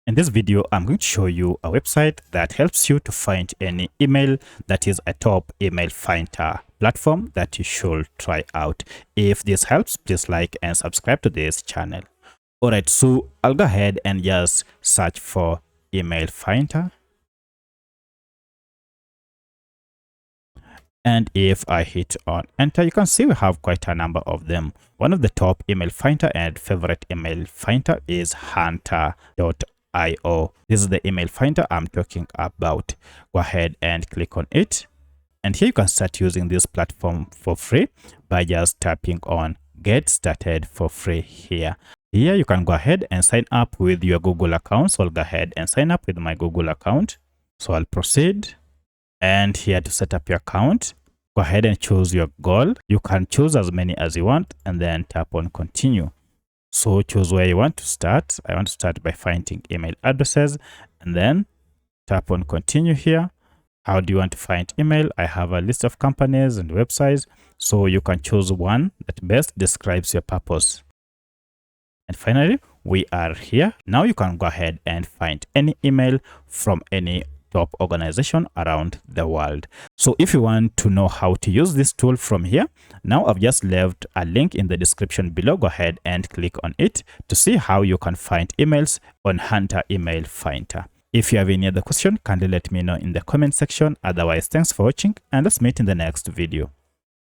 In this video, I'm going to show you a website that helps you to find any email that is a top email finder platform that you should try out. If this helps, please like and subscribe to this channel. Alright, so I'll go ahead and just search for email finder. And if I hit on enter, you can see we have quite a number of them. One of the top email finder and favorite email finder is Hunter.io. This is the email finder I'm talking about. Go ahead and click on it. And here you can start using this platform for free by just tapping on get started for free here. Here you can go ahead and sign up with your Google account. So I'll go ahead and sign up with my Google account. So I'll proceed. And here to set up your account, go ahead and choose your goal. You can choose as many as you want and then tap on continue. So choose where you want to start. I want to start by finding email addresses and then tap on continue here. How do you want to find email? I have a list of companies and websites, so you can choose one that best describes your purpose. And finally, we are here. Now you can go ahead and find any email from any top organization around the world. So if you want to know how to use this tool from here, now I've just left a link in the description below. Go ahead and click on it to see how you can find emails on Hunter Email Finder. If you have any other question, kindly let me know in the comment section. Otherwise, thanks for watching and let's meet in the next video.